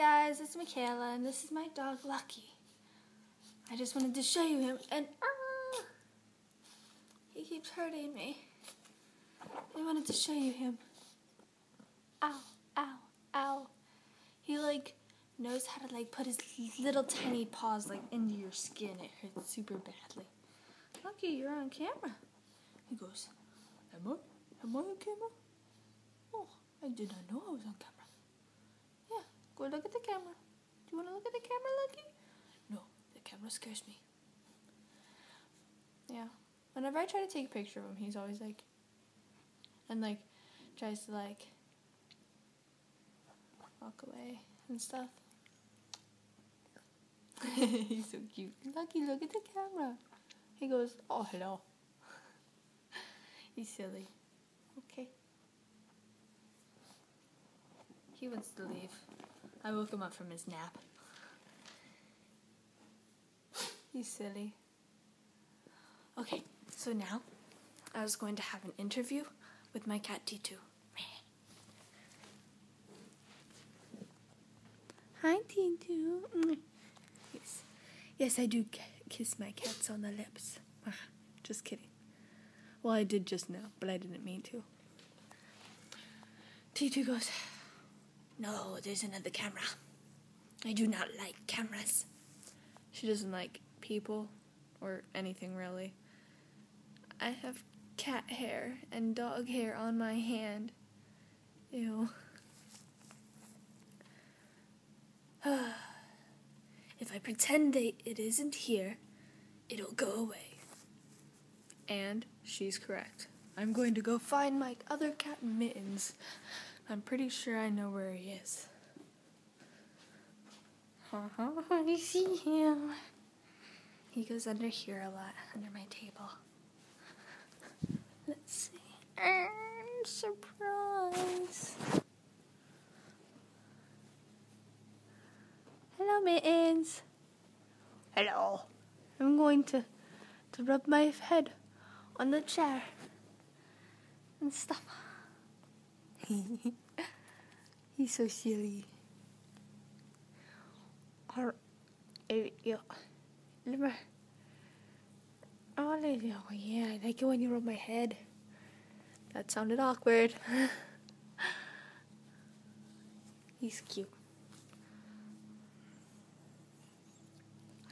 guys, it's Michaela, and this is my dog Lucky. I just wanted to show you him, and he keeps hurting me. I wanted to show you him. Ow, ow, ow. He knows how to put his little tiny paws into your skin. It hurts super badly. Lucky, you're on camera. He goes, Am I on camera? Oh, I did not know I was on camera. Yeah, go look at the camera. Do you want to look at the camera, Lucky? No, the camera scares me. Yeah. Whenever I try to take a picture of him, he's always tries to walk away and stuff. He's so cute. Lucky, look at the camera. He goes, oh, hello. He's silly. Okay. He wants to leave. I woke him up from his nap. He's silly. Okay, so now I was going to have an interview with my cat T2. Hi, T2. Yes, I do kiss my cats on the lips. Just kidding. Well, I did just now, but I didn't mean to. T2 goes, no, there's another camera. I do not like cameras. She doesn't like people or anything really. I have cat hair and dog hair on my hand. Ew. If I pretend it isn't here, it'll go away. And she's correct. I'm going to go find my other cat, Mittens. I'm pretty sure I know where he is. You see him? He goes under here a lot, under my table. Let's see. Surprise. Hello, Mittens. Hello. I'm going to rub my head on the chair and stuff. He's so silly. Oh, yeah, I like it when you rub my head. That sounded awkward. He's cute.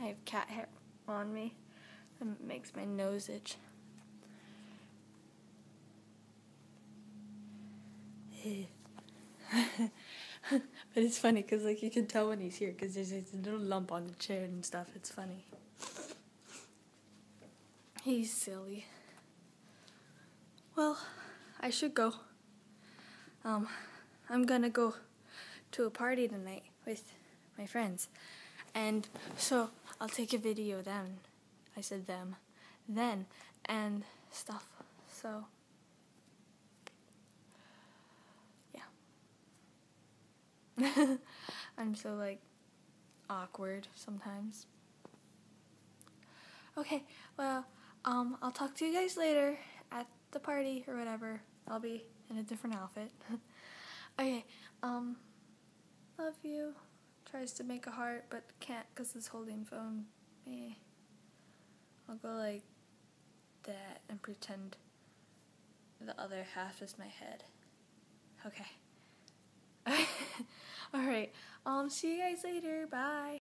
I have cat hair on me, and it makes my nose itch. But it's funny because you can tell when he's here because there's a little lump on the chair and stuff. It's funny. He's silly. Well, I should go. I'm gonna go to a party tonight with my friends, and so I'll take a video then. I said them, then, and stuff. So. I'm so awkward sometimes. Okay, well, I'll talk to you guys later at the party or whatever. I'll be in a different outfit. Okay, love you. Tries to make a heart but can't because it's holding phone. I'll go like that and pretend the other half is my head. Okay. Alright, see you guys later. Bye.